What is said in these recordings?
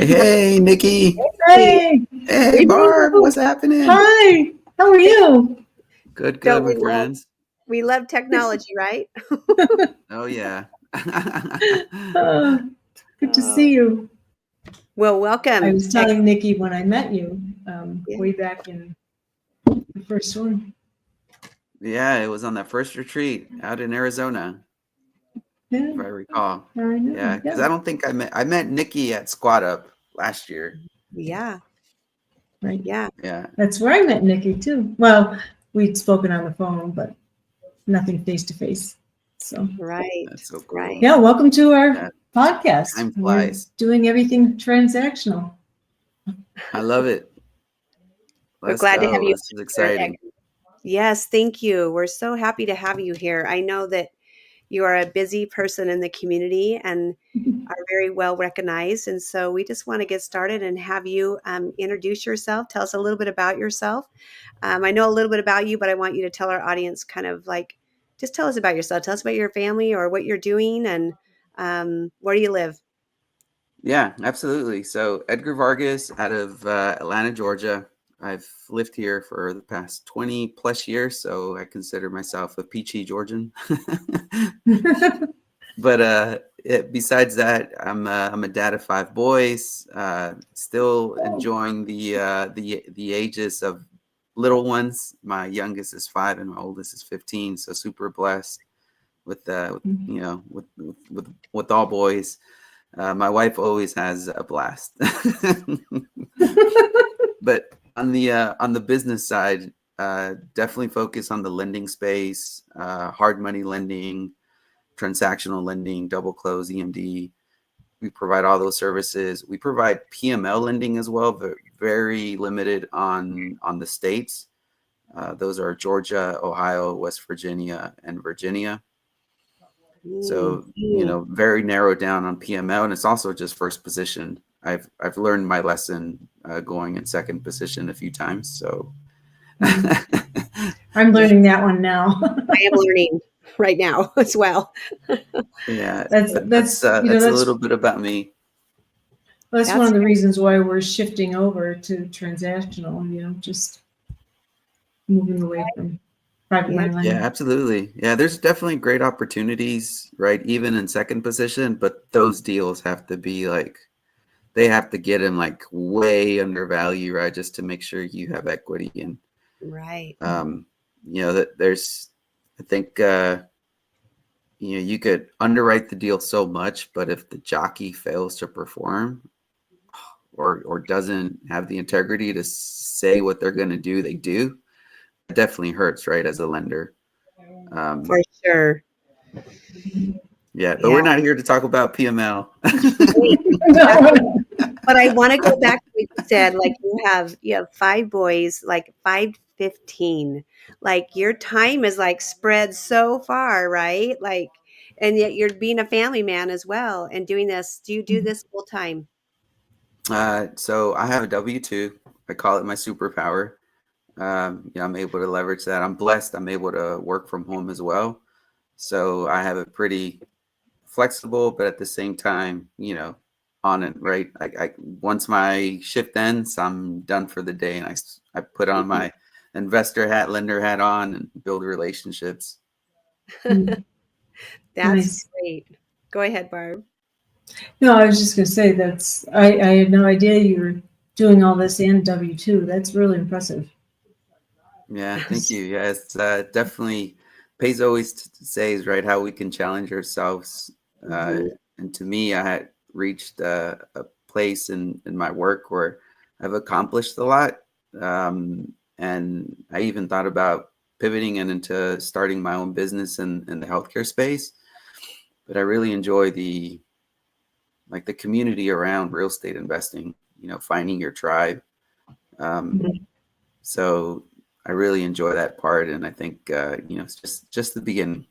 Hey, Nikki. Hey, Hey, Barb. What's happening? hi. How are you? Good, Don't my we love friends. we love technology, right? Oh, yeah. Uh, Good to see Oh, you. well, I welcome. was telling Nikki when I met you, Yeah. way back in the first one. Yeah, it was on that first retreat out in Arizona, Yeah, if I recall. I know. Yeah, because Yeah, I don't think I met Nikki at Squat Up last year. Yeah. right. Yeah. Yeah. That's where I met Nikki too. Well, we'd spoken on the phone, but nothing face to face. So, Right. That's so Right. cool. yeah, welcome to Yeah, our podcast. time We're flies. doing everything transactional. I love it. We're Let's glad to have go. you This is here, exciting. Edgar. Yes, thank you. We're so happy to have you here. I know that you are a busy person in the community and are very well recognized. And so we just want to get started and have you introduce yourself. Tell us a little bit about yourself. I know a little bit about you, but I want you to tell our audience kind of like, just tell us about yourself. Tell us about your family or what you're doing and where do you live? Yeah, absolutely. So Edgar Vargas out of Atlanta, Georgia. I've lived here for the past 20 plus years, so I consider myself a peachy Georgian. But besides that, I'm a dad of 5 boys. Still enjoying the ages of little ones. My youngest is 5 and my oldest is 15. So super blessed with all boys. My wife always has a blast. But on the business side, definitely focus on the lending space, hard money lending, transactional lending, double close, EMD. We provide all those services. We provide PML lending as well, but very limited on the states. Those are Georgia, Ohio, West Virginia, and Virginia. So, very narrowed down on PML, and it's also just first position. I've learned my lesson going in second position a few times. So, I'm learning that one now. I am learning right now as well. yeah, That's that's you know that's a that's little bit about me. that's one That's of the reasons why we're shifting over to transactional. Just moving away from private yeah. money Yeah, lending. absolutely. Yeah, there's definitely great opportunities, right? Even in second position, but those deals have to be like they have to get in like way undervalued, right? Just to make sure you have equity and Right. that there's I think you could underwrite the deal so much, but if the jockey fails to perform or doesn't have the integrity to say what they're going to do, they do. It definitely hurts, right? As a lender. For sure. Yeah, but Yeah. we're not here to talk about PML. Wait, No. but I want to go back to what you said. Like you have 5 boys, like 5-15. Like your time is like spread so far, right? Like, and yet you're being a family man as well and doing this. Do you do this full time? So I have a W-2. I call it my superpower. I'm able to leverage that. I'm blessed. I'm able to work from home as well. So I have a pretty flexible, but at the same time, on it, right? I once my shift ends, I'm done for the day, and I put on my investor hat, lender hat on, and build relationships. That's Nice. great. Go ahead, Barb. No, I was just going to say I had no idea you were doing all this and W-2. That's really impressive. Yeah, thank you. Yeah, it's definitely pays always to say is right how we can challenge ourselves. Mhm. And to me, I had reached a place in my work where I've accomplished a lot. And I even thought about pivoting and into starting my own business in the healthcare space. But I really enjoy the community around real estate investing, finding your tribe. So I really enjoy that part, and I think it's just the beginning.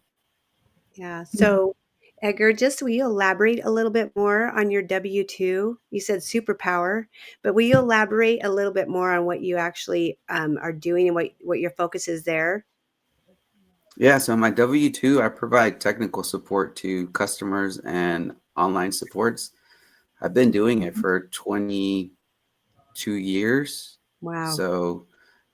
Yeah. So, Edgar, just will you elaborate a little bit more on your W-2? You said superpower, but will you elaborate a little bit more on what you actually are doing and what your focus is there? Yeah, so my W-2, I provide technical support to customers and online supports. I've been doing it for 22 years. Wow. So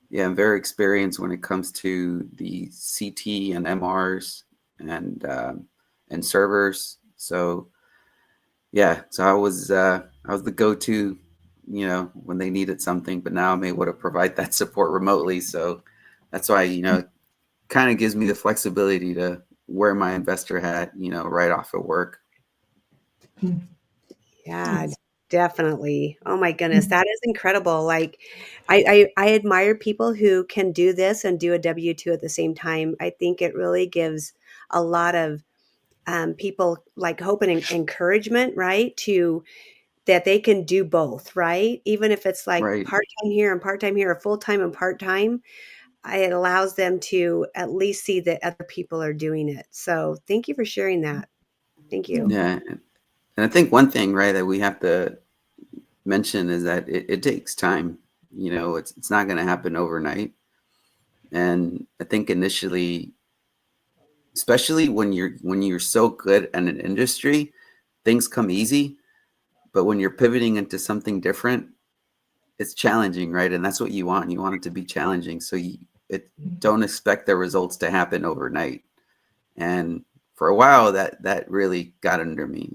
yeah, I'm very experienced when it comes to the CT and MRs and servers. So yeah, so I was the go-to, when they needed something, but now I'm able to provide that support remotely. So that's why, it kind of gives me the flexibility to wear my investor hat, right off of work. Yeah, Yes. definitely. Oh my goodness, that is incredible. Like, I admire people who can do this and do a W-2 at the same time. I think it really gives a lot of people like hope and encouragement, right? To that they can do both, right? Even if it's like Right. part-time here and part-time here, or full-time and part-time, it allows them to at least see that other people are doing it. So thank you for sharing that. Thank you. Yeah. And I think one thing, right, that we have to mention is that it takes time. It's not going to happen overnight. And I think initially, especially when you're so good at an industry, things come easy. But when you're pivoting into something different, it's challenging, right? And that's what you want. You want it to be challenging. So don't expect the results to happen overnight. And for a while, that really got under me,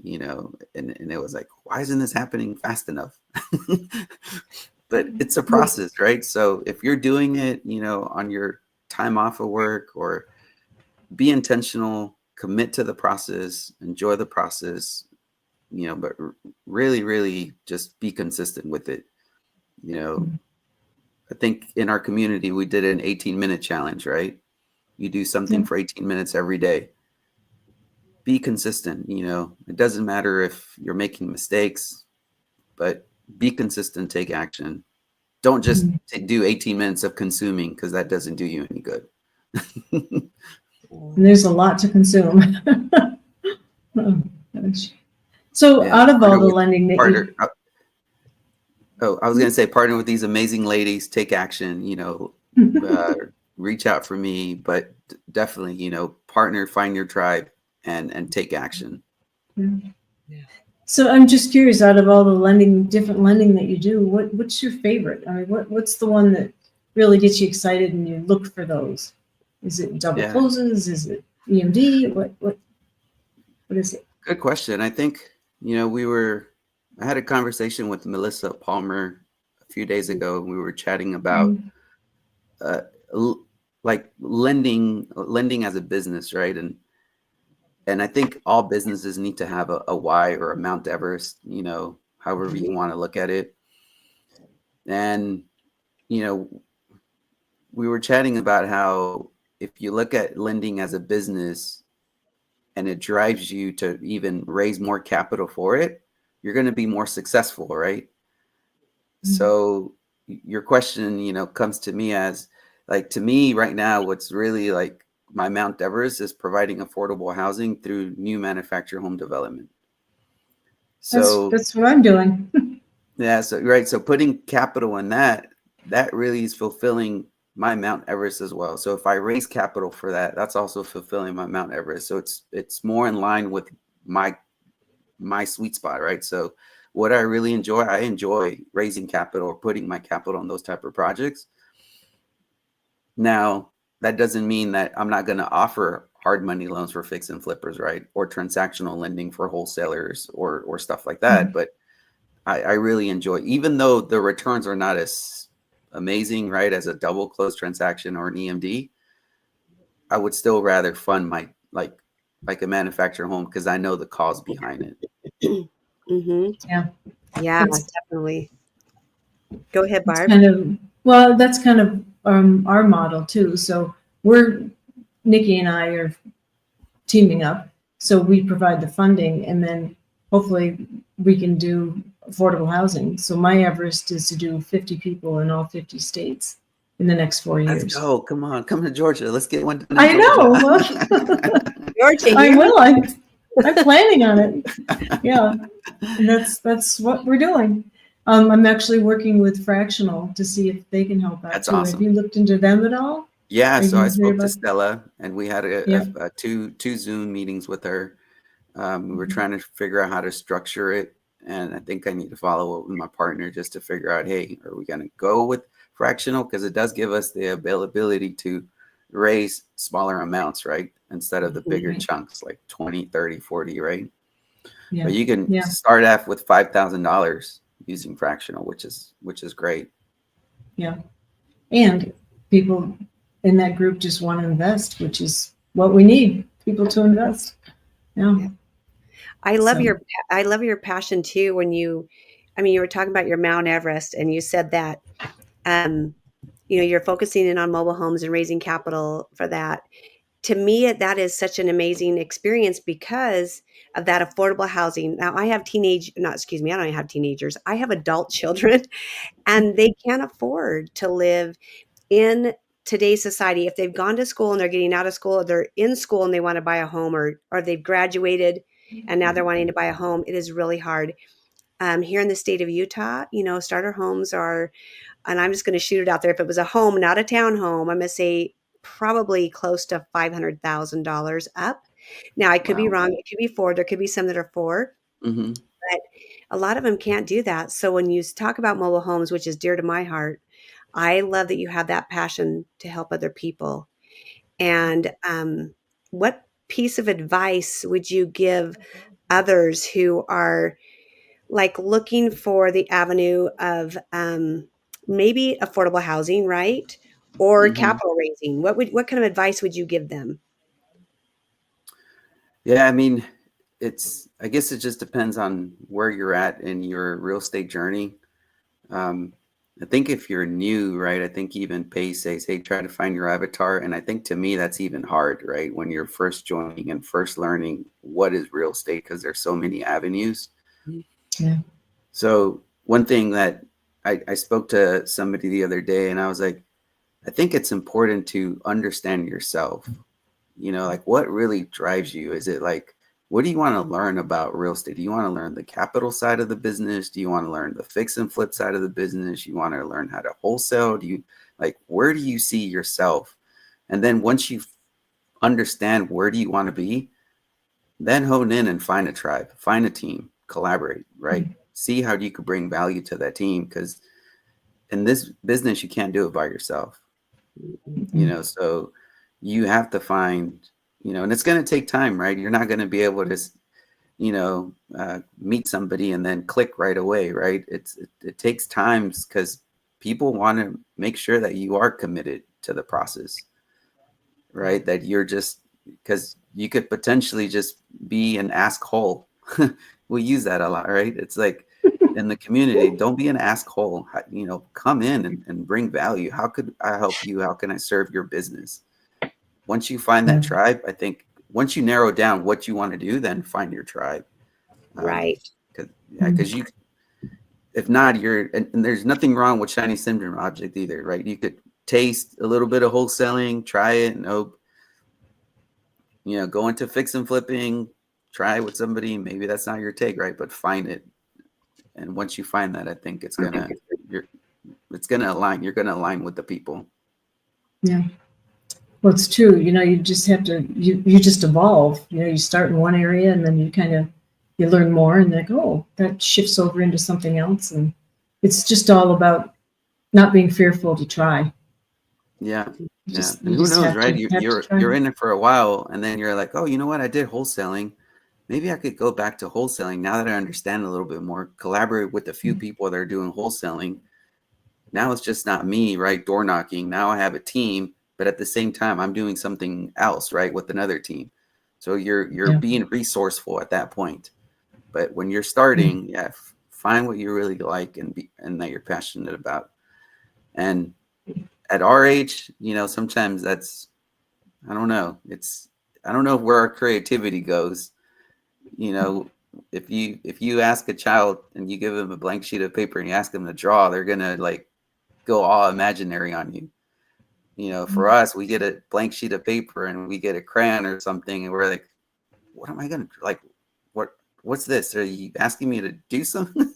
and it was like, why isn't this happening fast enough? But it's a process, right? So if you're doing it, on your time off of work, or be intentional, commit to the process, enjoy the process, but really, really just be consistent with it. I think in our community, we did an 18-minute challenge, right? You do something for 18 minutes every day. Be consistent. It doesn't matter if you're making mistakes, but be consistent, take action. Don't just do 18 minutes of consuming, because that doesn't do you any good. And there's a lot to consume. Oh, gosh. So Yeah, out of all the lending that you, I was going to say, partner with these amazing ladies, take action, reach out for me, but definitely, partner, find your tribe, and take action. Yeah. so I'm just curious, out of all the different lending that you do, what's your favorite? I mean, what's the one that really gets you excited and you look for those? Is it double Yeah, closes? Is it EMD? What is it? good question. I think, I had a conversation with Melissa Palmer a few days ago, and we were chatting about uh, like lending as a business, right? And I think all businesses need to have a why, or a Mount Everest, however you want to look at it. And, you know, we were chatting about how if you look at lending as a business and it drives you to even raise more capital for it, you're going to be more successful, right? So your question, comes to me as, like, to me right now, what's really like my Mount Everest is providing affordable housing through new manufactured home development. So That's what I'm doing. yeah, so right. So putting capital in that really is fulfilling my Mount Everest as well. So if I raise capital for that, that's also fulfilling my Mount Everest. So it's more in line with my sweet spot, right? So what I really enjoy, I enjoy raising capital or putting my capital on those type of projects. Now, that doesn't mean that I'm not going to offer hard money loans for fix and flippers, right? Or transactional lending for wholesalers, or stuff like that. But I really enjoy, even though the returns are not as amazing, right, as a double close transaction or an EMD, I would still rather fund my like a manufactured home, because I know the cause behind it. Mm-hmm. Yeah. Yeah, It's definitely. Go ahead, It's Barb. kind of, well, that's kind of our model too. So Nikki and I are teaming up. So we provide the funding, and then hopefully we can do affordable housing. So my Everest is to do 50 people in all 50 states in the next 4 Let's years. go. Come on. Come to Georgia. Let's get one done in I know. Georgia. Georgia, I you will. I'm planning on it. Yeah. And that's what we're doing. I'm actually working with Fractional to see if they can help out That's too. Have awesome. you looked into them at all? Yeah, Or so I you hear spoke to about? Stella, and we had Yeah. two Zoom meetings with her. We were trying to figure out how to structure it, and I think I need to follow up with my partner just to figure out, hey, are we going to go with fractional? Because it does give us the availability to raise smaller amounts, right? Instead of the bigger Right. chunks like 20, 30, 40, right? Yeah. But you can Yeah. start off with $5,000 using fractional, which is great. Yeah. And people in that group just want to invest, which is what we need, people to invest. Yeah. Yeah. I love So- your passion too. When you were talking about your Mount Everest, and you said that, you're focusing in on mobile homes and raising capital for that. To me, that is such an amazing experience because of that affordable housing. Now, I have I don't have teenagers. I have adult children, and they can't afford to live in today's society. If they've gone to school and they're getting out of school, or they're in school and they want to buy a home, or they've graduated and now they're wanting to buy a home, it is really hard. Here in the state of Utah, starter homes are, and I'm just going to shoot it out there. If it was a home, not a townhome, I'm going to say probably close to $500,000 up. Now, I could be Wow. wrong. It could be four. There could be some that are four, Mm-hmm. but a lot of them can't do that. So when you talk about mobile homes, which is dear to my heart, I love that you have that passion to help other people. And what piece of advice would you give others who are like looking for the avenue of maybe affordable housing, right? Or Mm-hmm. capital raising? What kind of advice would you give them? Yeah, I mean, I guess it just depends on where you're at in your real estate journey. Um, I think if you're new, right, I think even Pace says, hey, try to find your avatar. And I think to me, that's even hard, right? When you're first joining and first learning what is real estate, because there's so many avenues. Yeah. So one thing that I spoke to somebody the other day, and I was like, I think it's important to understand yourself. Like what really drives you? Is it like, what do you want to learn about real estate? Do you want to learn the capital side of the business? Do you want to learn the fix and flip side of the business? You want to learn how to wholesale? Where do you see yourself? And then once you understand where do you want to be, then hone in and find a tribe, find a team, collaborate, right? See how you could bring value to that team. Because in this business, you can't do it by yourself. So you have to find, and it's going to take time, right? You're not going to be able to, meet somebody and then click right away, right? It takes time because people want to make sure that you are committed to the process, right? That you're just, because you could potentially just be an ask hole. We use that a lot, right? It's like in the community, don't be an ask hole. Come in and bring value. How could I help you? How can I serve your business? Once you find that tribe, I think once you narrow down what you want to do, then find your tribe. Right. Because if not, and there's nothing wrong with shiny syndrome object either, right? You could taste a little bit of wholesaling, try it, and go into fix and flipping, try it with somebody. Maybe that's not your take, right? But find it. And once you find that, I think it's gonna align. You're gonna align with the people. Yeah. Well, it's true. You just have to, you just evolve. You start in one area and then you learn more and like, oh, that shifts over into something else. And it's just all about not being fearful to try. Yeah. And who knows, right? You're in it for a while and then you're like, oh, you know what? I did wholesaling. Maybe I could go back to wholesaling now that I understand a little bit more, collaborate with a few people that are doing wholesaling. Now it's just not me, right? Door knocking. Now I have a team, but at the same time, I'm doing something else, right? With another team. So you're being resourceful at that point. But when you're starting, find what you really like and that you're passionate about. And at our age, sometimes that's, I don't know. I don't know where our creativity goes. If you ask a child and you give them a blank sheet of paper and you ask them to draw, they're gonna like go all imaginary on you. For us, we get a blank sheet of paper and we get a crayon or something, and we're like, what am I gonna like? What's this? Are you asking me to do something?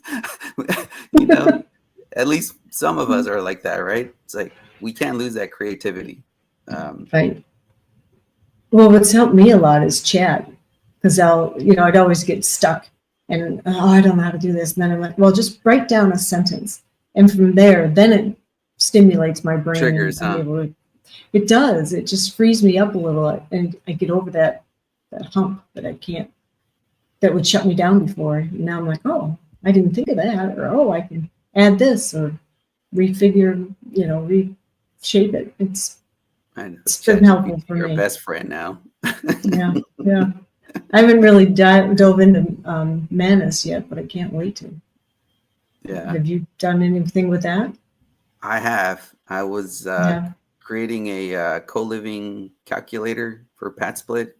At least some of us are like that, right? It's like we can't lose that creativity. Right. Well, what's helped me a lot is chat, because I'd always get stuck And I don't know how to do this. And then I'm like, well, just write down a sentence. And from there, then it stimulates my brain and Triggers, I'm huh? able to, it does. It just frees me up a little and I get over that hump that I can't, that would shut me down before. And now I'm like, oh, I didn't think of that. Or, oh, I can add this or refigure, reshape it. I know. It's been helpful ChatGPT, for your me. best friend now. Yeah. Yeah. I haven't really dove into Manus yet, but I can't wait to. Yeah, Have you done anything with that? I have. I was Yeah. creating a co-living calculator for Pat Split,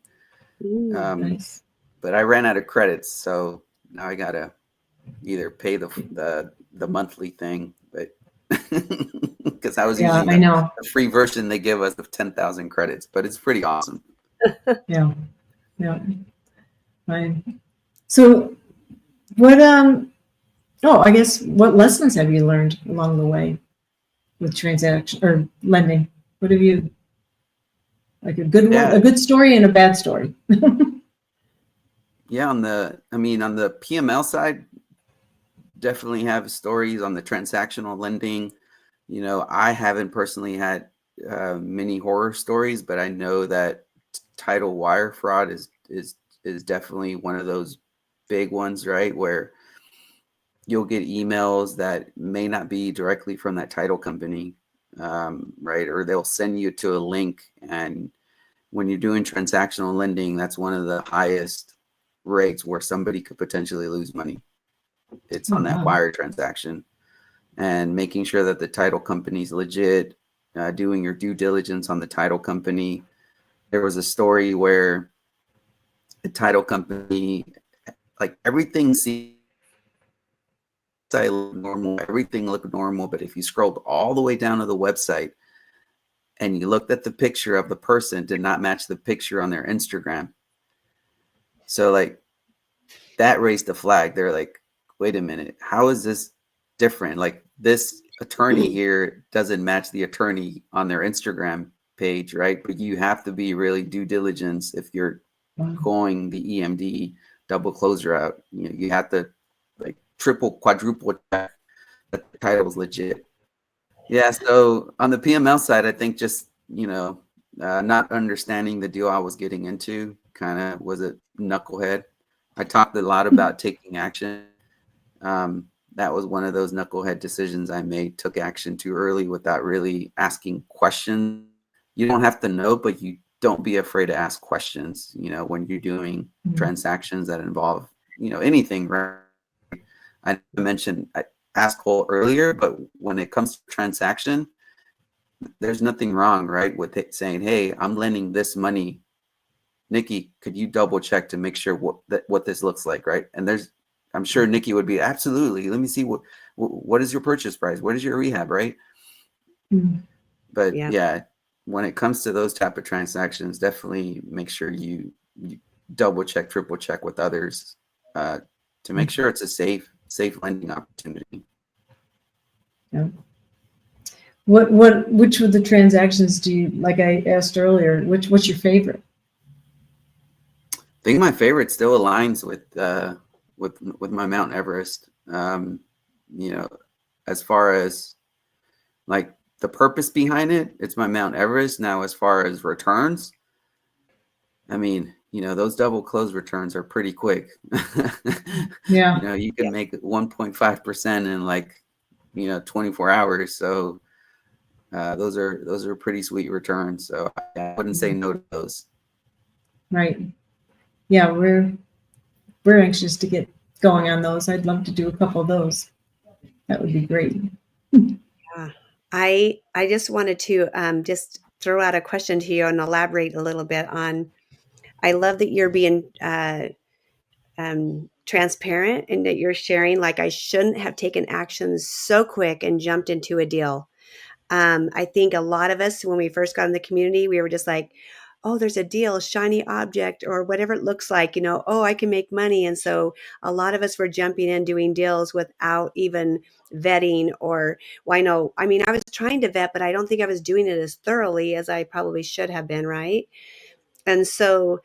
Mm. Nice. but I ran out of credits, so now I gotta either pay the monthly thing, but because I was Yeah, using I know. the free version they give us of 10,000 credits, but it's pretty awesome. Yeah. Yeah. Fine. So what I guess what lessons have you learned along the way with transaction or lending? What have you like a good one, Yeah, a good story and a bad story? yeah. On the PML side, definitely have stories on the transactional lending. I haven't personally had many horror stories, but I know that title wire fraud is definitely one of those big ones, right? Where you'll get emails that may not be directly from that title company, right? Or they'll send you to a link, and when you're doing transactional lending, that's one of the highest rates where somebody could potentially lose money. It's Oh on that wow. wire transaction, and making sure that the title company's legit, doing your due diligence on the title company. There was a story where the title company, like everything seemed normal, everything looked normal, but if you scrolled all the way down to the website and you looked at the picture of the person, did not match the picture on their Instagram. So like that raised a flag. They're like, wait a minute, how is this different? Like this attorney here doesn't match the attorney on their Instagram page, right? But you have to be really due diligence if you're Wow. going the EMD double close route. You have to like triple, quadruple check that the title is legit. Yeah. So on the PML side, I think just not understanding the deal I was getting into kind of was a knucklehead. I talked a lot about taking action. That was one of those knucklehead decisions I made. Took action too early without really asking questions. You don't have to know, but you don't be afraid to ask questions. When you're doing Mm. transactions that involve anything. Right? I mentioned ask whole earlier, but when it comes to transaction, there's nothing wrong, right, with it saying, "Hey, I'm lending this money. Nikki, could you double check to make sure what this looks like, right?" And I'm sure Nikki would be absolutely. Let me see what is your purchase price? What is your rehab, right? Mm. But Yeah. yeah, when it comes to those type of transactions, definitely make sure you double check, triple check with others to make sure it's a safe lending opportunity. Yeah. Which of the transactions do you, like I asked earlier, what's your favorite? I think my favorite still aligns with my Mount Everest. As far as like the purpose behind it, it's my Mount Everest. Now, as far as returns, I mean, those double close returns are pretty quick. Yeah. You can make 1.5% in like 24 hours. So those are pretty sweet returns. So I wouldn't say no to those. Right. Yeah, we're anxious to get going on those. I'd love to do a couple of those. That would be great. Yeah. I just wanted to just throw out a question to you and elaborate a little bit on. I love that you're being transparent and that you're sharing. Like I shouldn't have taken action so quick and jumped into a deal. I think a lot of us, when we first got in the community, we were just like, oh, there's a deal, shiny object, or whatever it looks like, oh, I can make money. And so a lot of us were jumping in doing deals without even vetting or, well, I was trying to vet, but I don't think I was doing it as thoroughly as I probably should have been, right? And so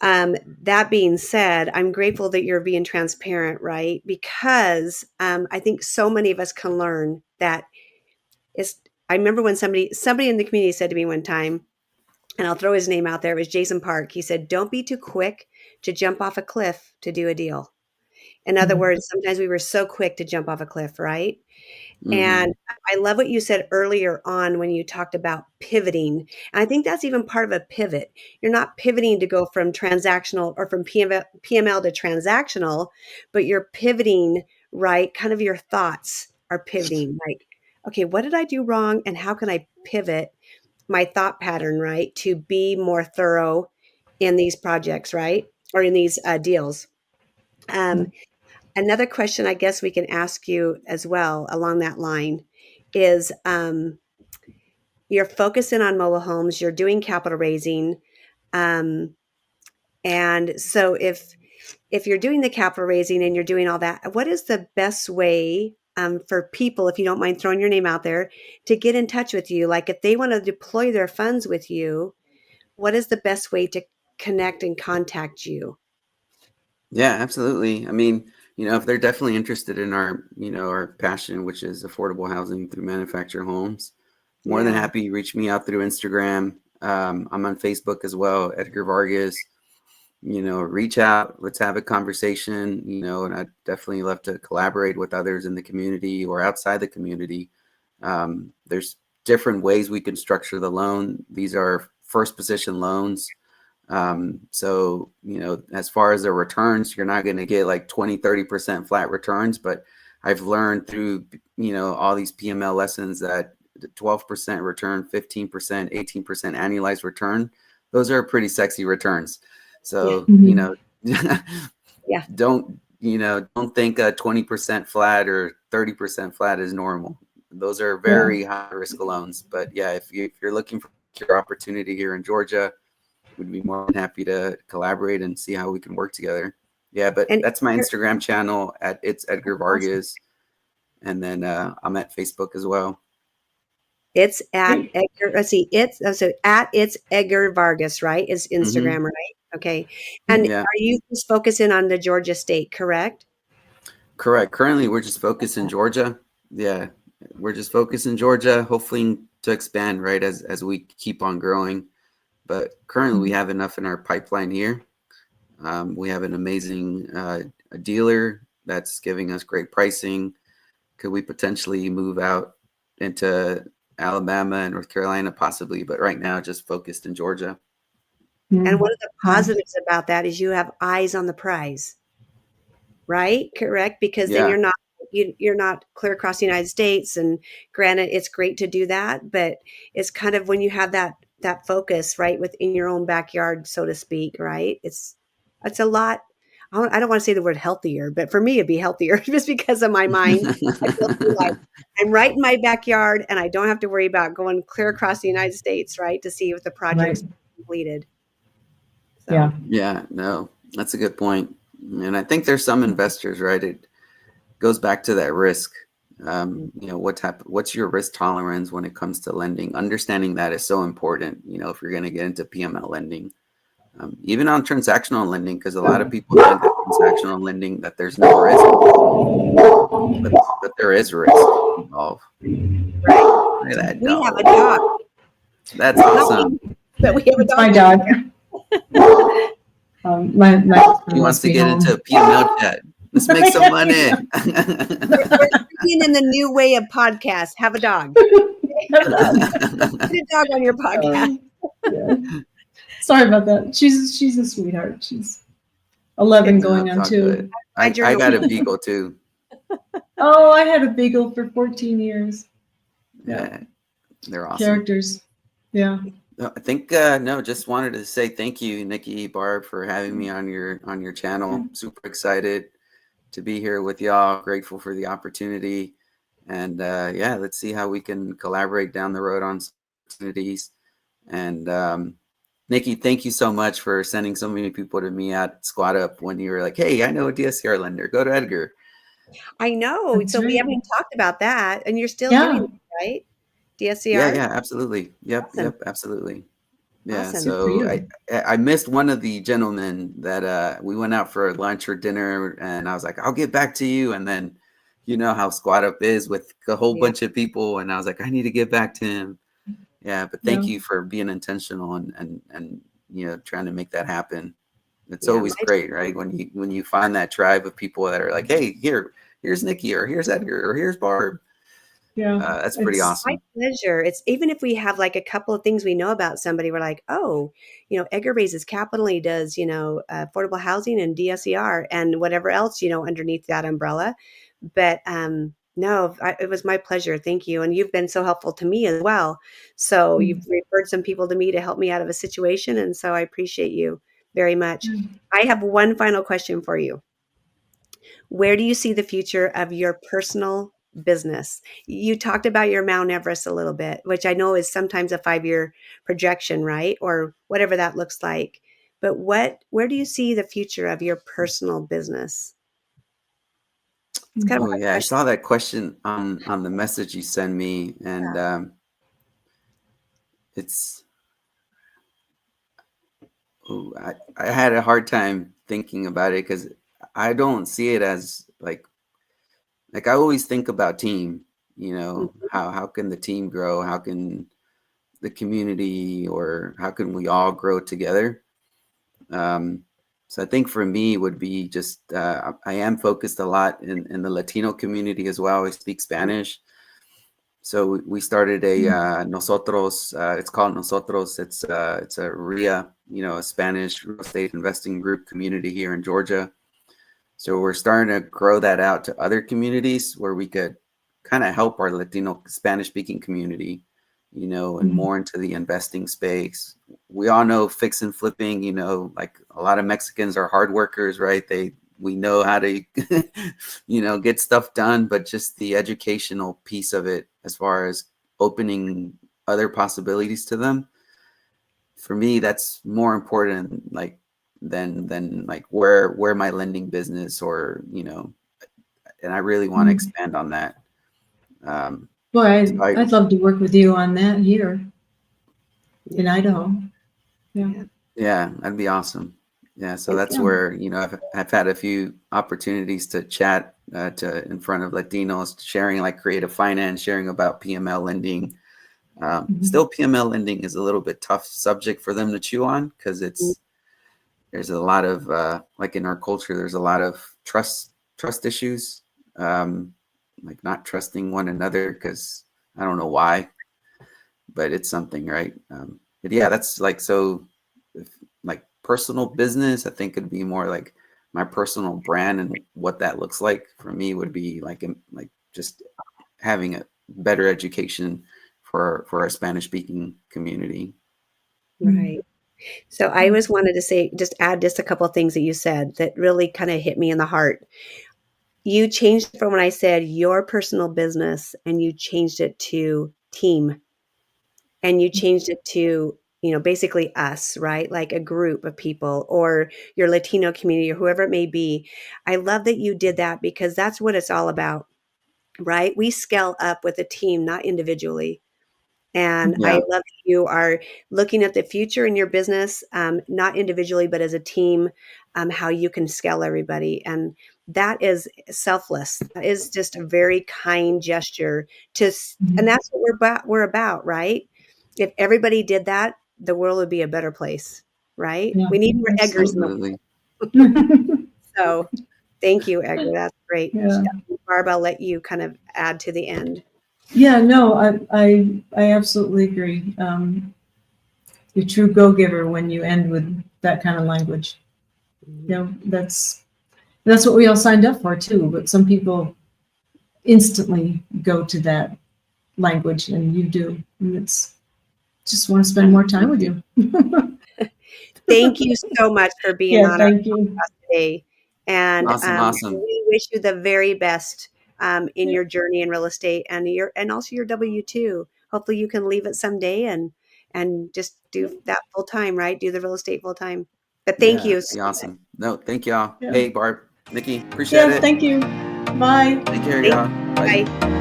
That being said, I'm grateful that you're being transparent, right? Because I think so many of us can learn that it's. I remember when somebody in the community said to me one time, and I'll throw his name out there. It was Jason Park. He said, "Don't be too quick to jump off a cliff to do a deal." In other words, sometimes we were so quick to jump off a cliff, right? And I love what you said earlier on when you talked about pivoting. And I think that's even part of a pivot. You're not pivoting to go from transactional or from PML to transactional, but you're pivoting, right? Kind of your thoughts are pivoting. Like, okay, what did I do wrong? And how can I pivot my thought pattern, right? To be more thorough in these projects, right? Or in these deals. Another question I guess we can ask you as well along that line is you're focusing on mobile homes, you're doing capital raising. And so if you're doing the capital raising and you're doing all that, what is the best way for people, if you don't mind throwing your name out there, to get in touch with you? Like if they want to deploy their funds with you, what is the best way to connect and contact you? Yeah, absolutely. I mean, if they're definitely interested in our passion, which is affordable housing through manufactured homes, more than Yeah. happy, reach me out through Instagram. I'm on Facebook as well, Edgar Vargas. Reach out, let's have a conversation, and I'd definitely love to collaborate with others in the community or outside the community. There's different ways we can structure the loan. These are first position loans. So, as far as the returns, you're not going to get like 20-30% flat returns, but I've learned through, all these PML lessons that 12% return, 15%, 18% annualized return, those are pretty sexy returns. So, Yeah. don't think a 20% flat or 30% flat is normal. Those are very high risk loans. But yeah, if you're looking for your opportunity here in Georgia, would be more than happy to collaborate and see how we can work together. Yeah, but And that's my Instagram channel at It's Edgar Vargas. And then I'm at Facebook as well. it's at Edgar. Let's see. It's Edgar Vargas, right? Is Instagram, right? Okay. And Yeah, are you just focusing on the Georgia state, correct? correct. Currently, we're just focused in Georgia. Yeah, we're just focused in Georgia, hopefully to expand, right, as we keep on growing. But currently, we have enough in our pipeline here. We have an amazing dealer that's giving us great pricing. Could we potentially move out into Alabama and North Carolina? Possibly, but right now, just focused in Georgia. And one of the positives about that is you have eyes on the prize, right? Correct? Because then Yeah. you're not clear across the United States. And granted, it's great to do that, but it's kind of when you have that focus, right, within your own backyard, so to speak, right? It's a lot. I don't want to say the word healthier, but for me, it'd be healthier just because of my mind. I feel like I'm right in my backyard, and I don't have to worry about going clear across the United States, right, to see if the project's completed. So. Yeah, no, that's a good point. And I think there's some investors, right? It goes back to that risk. What's your risk tolerance when it comes to lending? Understanding that is so important, if you're going to get into PML lending. Even on transactional lending, because a lot of people think that transactional lending, that there's no risk, but there is risk involved. Right. Look at that We dog. have a dog. That's awesome. But we have a It's dog. my dog. My He wants to get into a PML chat. Let's make some money. We're speaking in the new way of podcast. Have a dog. Put a dog on your podcast. Yeah. Sorry about that. She's a sweetheart. She's 11 going on 2. I got a beagle too. Oh, I had a beagle for 14 years. Yeah, they're awesome. Characters. Yeah. I think just wanted to say thank you, Nikki, Barb, for having me on your channel. Super excited to be here with y'all. Grateful for the opportunity, and let's see how we can collaborate down the road on opportunities. And Nikki, thank you so much for sending so many people to me at Squad Up when you were like, "Hey, I know a DSCR lender. Go to Edgar." I know. That's so right. We haven't even talked about that, and you're still doing it, right? DSCR. Yeah, absolutely. Yep, Awesome. absolutely. Yeah, Awesome. Good for so you. I missed one of the gentlemen that we went out for lunch or dinner, and I was like, I'll get back to you. And then you know how Squad Up is with a whole Yeah. bunch of people, and I was like, I need to get back to him. Yeah, but thank Yeah. you for being intentional and you know trying to make that happen. It's Yeah. always great, right? When you find that tribe of people that are like, hey, here's Nikki, or here's Edgar, or here's Barb. Yeah. That's pretty It's My awesome. pleasure. It's even if we have like a couple of things we know about somebody, we're like, oh, Edgar raises capital. He does, affordable housing and DSER and whatever else, underneath that umbrella. But no, it was my pleasure. Thank you. And you've been so helpful to me as well. So you've referred some people to me to help me out of a situation. And so I appreciate you very much. I have one final question for you. Where do you see the future of your personal business? You talked about your Mount Everest a little bit, which I know is sometimes a 5-year projection, right? Or whatever that looks like. But where do you see the future of your personal business? It's kind of Oh a hard yeah, I question. saw that question on the message you send me, and it's ooh, I had a hard time thinking about it because I don't see it as like I always think about team. You know, Mhm. how can the team grow? How can the community or how can we all grow together? Um, so I think for me would be just I am focused a lot in the Latino community as well. I speak Spanish. So we started a nosotros. It's called nosotros. It's a RIA, you know, a Spanish real estate investing group community here in Georgia. So we're starting to grow that out to other communities where we could kind of help our Latino Spanish speaking community, you know, and more into the investing space. We all know fix and flipping, you know, like a lot of Mexicans are hard workers, right? We know how to, you know, get stuff done, but just the educational piece of it, as far as opening other possibilities to them, for me, that's more important, like than like where my lending business or you know, and I really want to expand on that. Um, Boy, so I'd love to work with you on that here in Yeah. Idaho. Yeah. Yeah. yeah, that'd be awesome. Yeah, so And that's Yeah. where you know I've had a few opportunities to chat to in front of Latinos, sharing like creative finance, sharing about PML lending. Still, PML lending is a little bit tough subject for them to chew on because there's a lot of like in our culture there's a lot of trust issues, like not trusting one another because I don't know why, but it's something, right? But yeah, that's like so if, like personal business, I think it'd be more like my personal brand, and what that looks like for me would be like just having a better education for our Spanish speaking community. Right. So I always wanted to say, just add just a couple of things that you said that really kind of hit me in the heart. You changed from when I said your personal business and you changed it to team and you changed it to, basically us, right? Like a group of people or your Latino community or whoever it may be. I love that you did that because that's what it's all about, right? We scale up with a team, not individually. And I Yeah, love that you are looking at the future in your business, not individually, but as a team, how you can scale everybody. And that is selfless. That is just a very kind gesture and that's what we're about, right? If everybody did that, the world would be a better place, right? Yeah. We need more Edgars in the absolutely. world. So thank you, Edgar. That's great. Yeah. Barb, I'll let you kind of add to the end. Yeah, no, I absolutely agree. You're a true go-giver when you end with that kind of language. You know, that's what we all signed up for too, but some people instantly go to that language and you do. And it's just want to spend more time Thank with you. you. Thank you so much for being Yeah, on our thank you. podcast today. And Awesome. we wish you the very best in your journey in real estate and also your W-2. Hopefully you can leave it someday and just do that full time, right? Do the real estate full time. But Yeah, thank you that'd so be much. awesome. No, thank y'all. Yeah. Hey, Barb, Nikki, appreciate Yeah, it. thank you. Bye. Take care, Thank y'all. you. Bye. Bye.